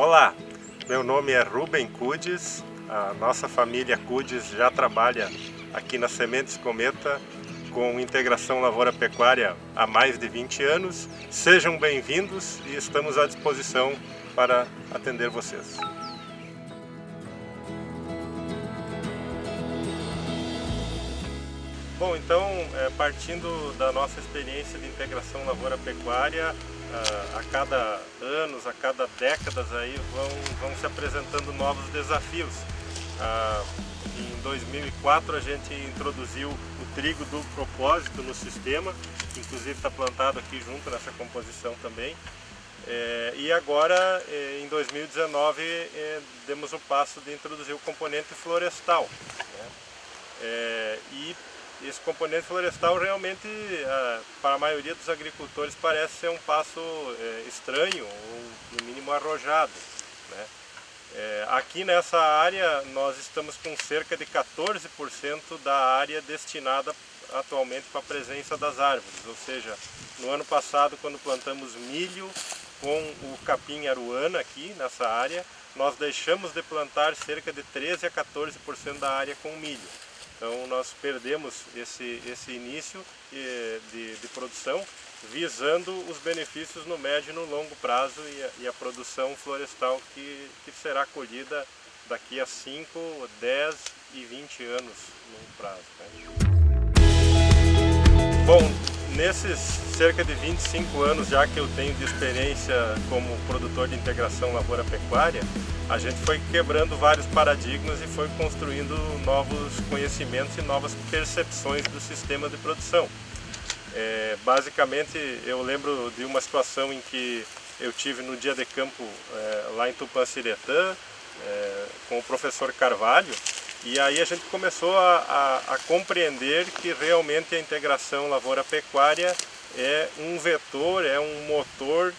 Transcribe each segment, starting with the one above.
Olá, meu nome é Rubem Cudes, a nossa família Cudes já trabalha aqui na Sementes Cometa com integração lavoura-pecuária há mais de 20 anos. Sejam bem-vindos e estamos à disposição para atender vocês. Bom, então, partindo da nossa experiência de integração lavoura-pecuária, a cada anos, a cada décadas aí vão se apresentando novos desafios. Em 2004 a gente introduziu o trigo duplo propósito no sistema, que inclusive está plantado aqui junto nessa composição também. E agora, em 2019, demos o passo de introduzir o componente florestal, né? E esse componente florestal realmente, para a maioria dos agricultores, parece ser um passo estranho, ou no mínimo arrojado, né? Aqui nessa área nós estamos com cerca de 14% da área destinada atualmente para a presença das árvores, ou seja, no ano passado, quando plantamos milho com o capim aruana aqui nessa área, nós deixamos de plantar cerca de 13 a 14% da área com milho. Então nós perdemos esse início de produção, visando os benefícios no médio e no longo prazo e a produção florestal que será colhida daqui a 5, 10 e 20 anos no prazo, né? Bom, nesses cerca de 25 anos já que eu tenho de experiência como produtor de integração lavoura-pecuária, a gente foi quebrando vários paradigmas e foi construindo novos conhecimentos e novas percepções do sistema de produção. Basicamente, eu lembro de uma situação em que eu tive no dia de campo lá em Tupanciretã, com o professor Carvalho, e aí a gente começou a compreender que realmente a integração lavoura-pecuária é um vetor, é um motor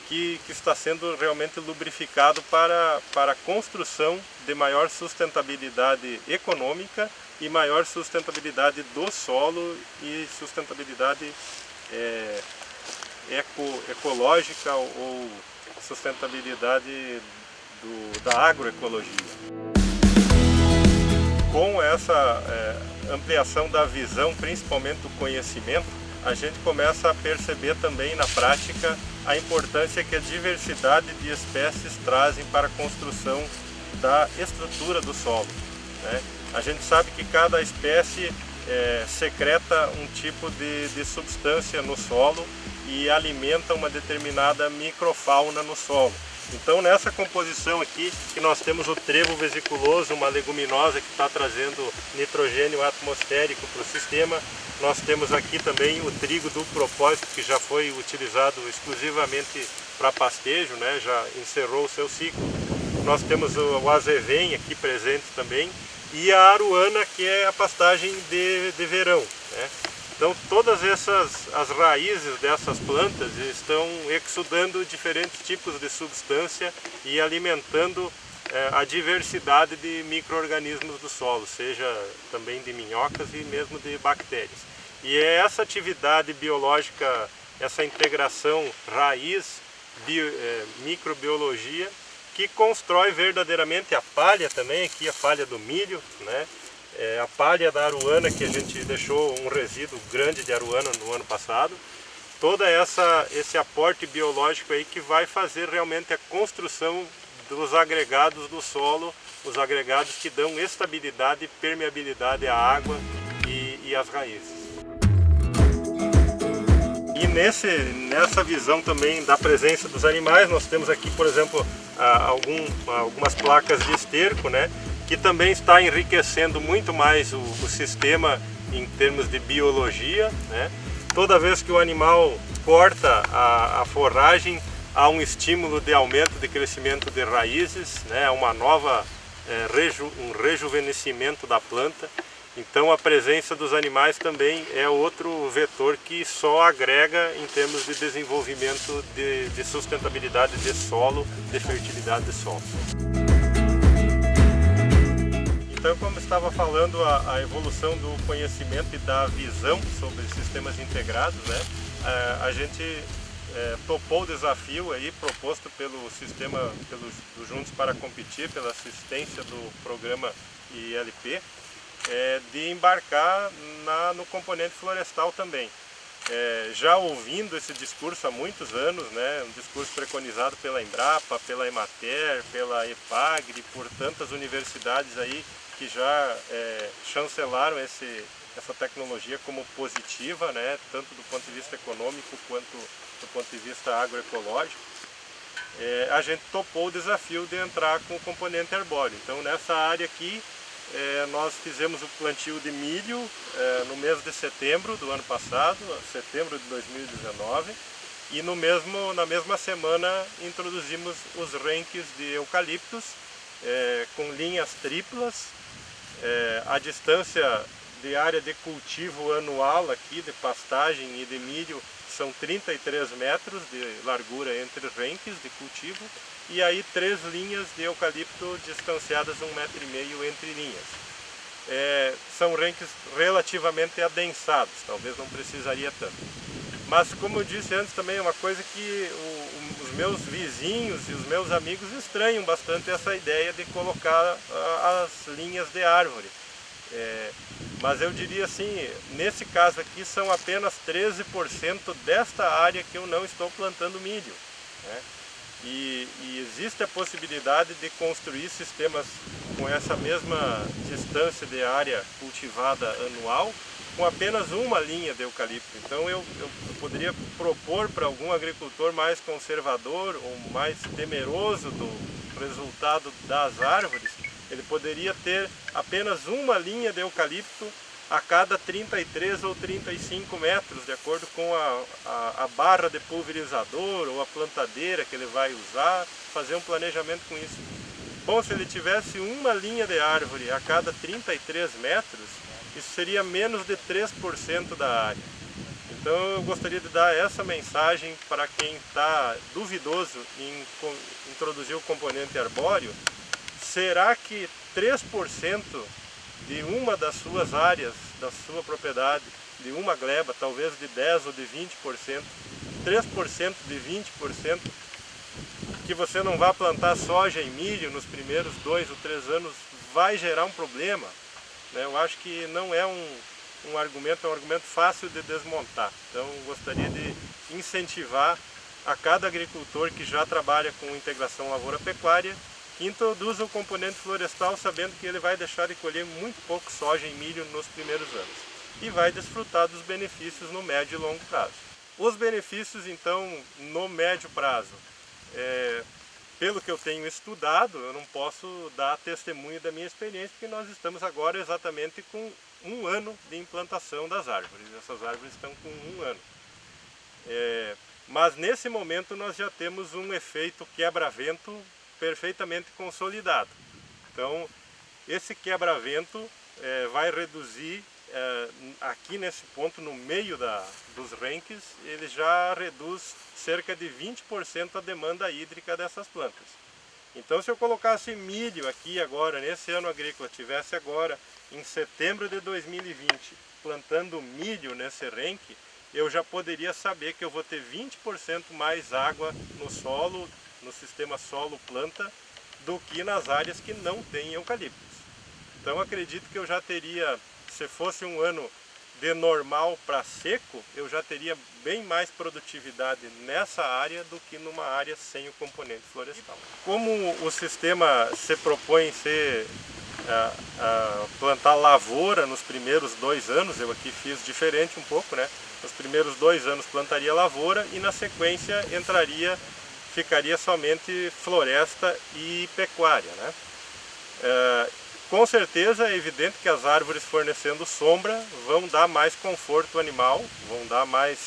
que está sendo realmente lubrificado para a construção de maior sustentabilidade econômica e maior sustentabilidade do solo e sustentabilidade ecológica ou sustentabilidade da agroecologia. Com essa ampliação da visão, principalmente do conhecimento, a gente começa a perceber também na prática a importância que a diversidade de espécies trazem para a construção da estrutura do solo, né? A gente sabe que cada espécie secreta um tipo de substância no solo e alimenta uma determinada microfauna no solo. Então nessa composição aqui, que nós temos o trevo vesiculoso, uma leguminosa que está trazendo nitrogênio atmosférico para o sistema. Nós temos aqui também o trigo duplo propósito, que já foi utilizado exclusivamente para pastejo, né? Já encerrou o seu ciclo. Nós temos o azevém aqui presente também e a aruana, que é a pastagem de verão, né? Então todas as raízes dessas plantas estão exudando diferentes tipos de substância e alimentando a diversidade de micro-organismos do solo, seja também de minhocas e mesmo de bactérias. E é essa atividade biológica, essa integração raiz-microbiologia que constrói verdadeiramente a palha também, aqui a palha do milho, né? A palha da aruana, que a gente deixou um resíduo grande de aruana no ano passado. Todo esse aporte biológico aí que vai fazer realmente a construção dos agregados do solo, os agregados que dão estabilidade e permeabilidade à água e às raízes. E nessa visão também da presença dos animais, nós temos aqui, por exemplo, algumas placas de esterco, né, que também está enriquecendo muito mais o sistema em termos de biologia, né? Toda vez que o animal corta a forragem, há um estímulo de aumento de crescimento de raízes, né? Um rejuvenescimento da planta. Então a presença dos animais também é outro vetor que só agrega em termos de desenvolvimento de sustentabilidade de solo, de fertilidade de solo. Então, como estava falando, a evolução do conhecimento e da visão sobre sistemas integrados, né? A gente topou o desafio aí proposto pelo sistema, do Juntos para Competir, pela assistência do programa ILP, de embarcar no componente florestal também. Já ouvindo esse discurso há muitos anos, né, um discurso preconizado pela Embrapa, pela Emater, pela EPAGRE, por tantas universidades aí que já chancelaram essa tecnologia como positiva, né, tanto do ponto de vista econômico quanto do ponto de vista agroecológico. A gente topou o desafio de entrar com o componente arbóreo. Então nessa área aqui nós fizemos o plantio de milho no mês de setembro do ano passado, setembro de 2019, e na mesma semana introduzimos os renques de eucaliptos com linhas triplas. A distância de área de cultivo anual aqui, de pastagem e de milho, são 33 metros de largura entre renques de cultivo, e aí 3 linhas de eucalipto distanciadas 1,5 metro entre linhas. São renques relativamente adensados, talvez não precisaria tanto. Mas como eu disse antes também, é uma coisa que os meus vizinhos e os meus amigos estranham bastante essa ideia de colocar as linhas de árvore. Mas eu diria assim, nesse caso aqui são apenas 13% desta área que eu não estou plantando milho, né? E existe a possibilidade de construir sistemas com essa mesma distância de área cultivada anual, com apenas uma linha de eucalipto. Então eu poderia propor para algum agricultor mais conservador ou mais temeroso do resultado das árvores, ele poderia ter apenas uma linha de eucalipto a cada 33 ou 35 metros, de acordo com a barra de pulverizador ou a plantadeira que ele vai usar, fazer um planejamento com isso. Bom, se ele tivesse uma linha de árvore a cada 33 metros, isso seria menos de 3% da área. Então eu gostaria de dar essa mensagem para quem está duvidoso em introduzir o componente arbóreo. Será que 3% de uma das suas áreas, da sua propriedade, de uma gleba, talvez de 10% ou de 20%, 3% de 20%, que você não vai plantar soja e milho nos primeiros 2 ou 3 anos, vai gerar um problema, né? Eu acho que não é um argumento, é um argumento fácil de desmontar. Então gostaria de incentivar a cada agricultor que já trabalha com integração lavoura-pecuária, que introduza o componente florestal sabendo que ele vai deixar de colher muito pouco soja e milho nos primeiros anos e vai desfrutar dos benefícios no médio e longo prazo. Os benefícios então no médio prazo, pelo que eu tenho estudado, eu não posso dar testemunho da minha experiência, porque nós estamos agora exatamente com 1 ano de implantação das árvores. Essas árvores estão com 1 ano. Mas nesse momento nós já temos um efeito quebra-vento perfeitamente consolidado. Então esse quebra-vento vai reduzir aqui nesse ponto, no meio dos renques, ele já reduz cerca de 20% a demanda hídrica dessas plantas. Então se eu colocasse milho aqui agora, nesse ano agrícola, tivesse agora em setembro de 2020 plantando milho nesse renque, eu já poderia saber que eu vou ter 20% mais água no solo, no sistema solo-planta, do que nas áreas que não têm eucaliptos. Então acredito que eu já teria, se fosse um ano de normal para seco, eu já teria bem mais produtividade nessa área do que numa área sem o componente florestal. Como o sistema se propõe plantar lavoura nos primeiros 2 anos, eu aqui fiz diferente um pouco, né? Nos primeiros 2 anos plantaria lavoura e na sequência ficaria somente floresta e pecuária, né? Com certeza é evidente que as árvores fornecendo sombra vão dar mais conforto animal, vão dar mais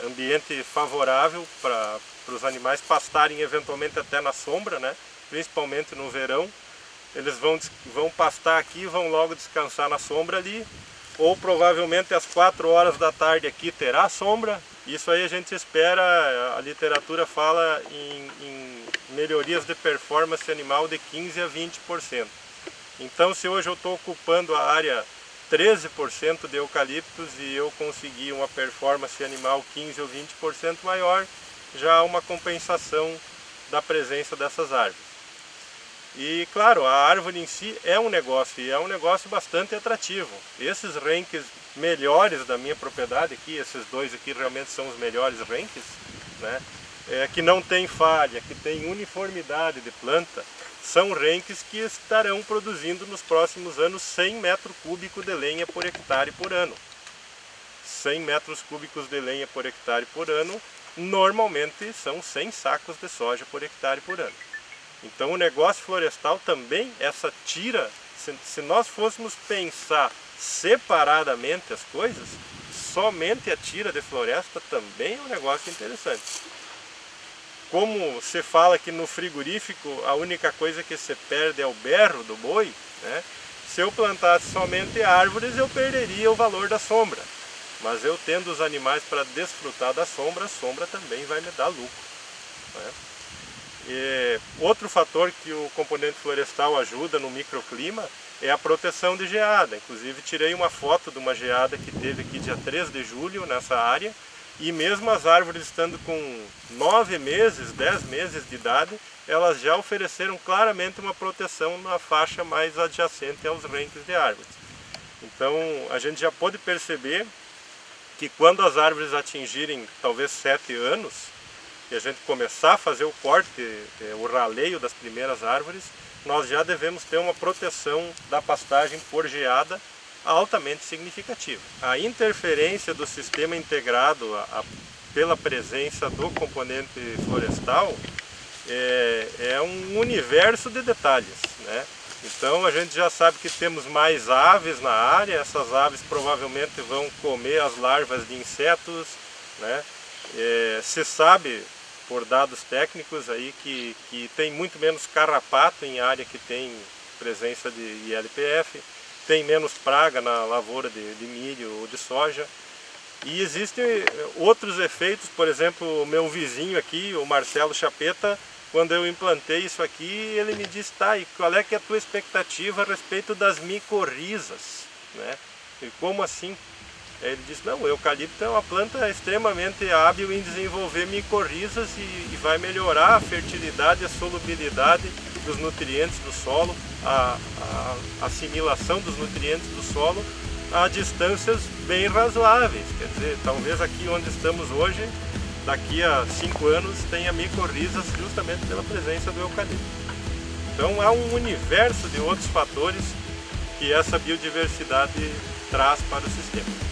ambiente favorável para os animais pastarem eventualmente até na sombra, né? Principalmente no verão. Eles vão pastar aqui e vão logo descansar na sombra ali, ou provavelmente às 4 horas da tarde aqui terá sombra. Isso aí a gente espera, a literatura fala em melhorias de performance animal de 15% a 20%. Então se hoje eu estou ocupando a área 13% de eucaliptos e eu consegui uma performance animal 15 ou 20% maior, já há uma compensação da presença dessas árvores. E claro, a árvore em si é um negócio, e é um negócio bastante atrativo. Esses renques melhores da minha propriedade aqui, esses dois aqui realmente são os melhores renques, né? Que não tem falha, que tem uniformidade de planta, são renques que estarão produzindo nos próximos anos 100 metros cúbicos de lenha por hectare por ano. 100 metros cúbicos de lenha por hectare por ano, normalmente são 100 sacos de soja por hectare por ano. Então o negócio florestal também, essa tira, se nós fôssemos pensar separadamente as coisas, somente a tira de floresta também é um negócio interessante. Como se fala que no frigorífico a única coisa que se perde é o berro do boi, né? Se eu plantasse somente árvores eu perderia o valor da sombra. Mas eu tendo os animais para desfrutar da sombra, a sombra também vai me dar lucro, né? E outro fator que o componente florestal ajuda no microclima é a proteção de geada. Inclusive tirei uma foto de uma geada que teve aqui dia 3 de julho nessa área. E mesmo as árvores estando com 9 meses, 10 meses de idade, elas já ofereceram claramente uma proteção na faixa mais adjacente aos renques de árvores. Então a gente já pode perceber que quando as árvores atingirem talvez 7 anos, e a gente começar a fazer o corte, o raleio das primeiras árvores, nós já devemos ter uma proteção da pastagem por geada altamente significativa. A interferência do sistema integrado pela presença do componente florestal é um universo de detalhes, né? Então a gente já sabe que temos mais aves na área, essas aves provavelmente vão comer as larvas de insetos, né? Se sabe por dados técnicos aí que tem muito menos carrapato em área que tem presença de ILPF, tem menos praga na lavoura de milho ou de soja. E existem outros efeitos, por exemplo, o meu vizinho aqui, o Marcelo Chapeta, quando eu implantei isso aqui, ele me disse, tá, e qual é que é a tua expectativa a respeito das micorrizas, né? E como assim? Ele disse, não, o eucalipto é uma planta extremamente hábil em desenvolver micorrizas e vai melhorar a fertilidade e a solubilidade dos nutrientes do solo, a assimilação dos nutrientes do solo a distâncias bem razoáveis. Quer dizer, talvez aqui onde estamos hoje, daqui a 5 anos, tenha micorrizas justamente pela presença do eucalipto. Então há um universo de outros fatores que essa biodiversidade traz para o sistema.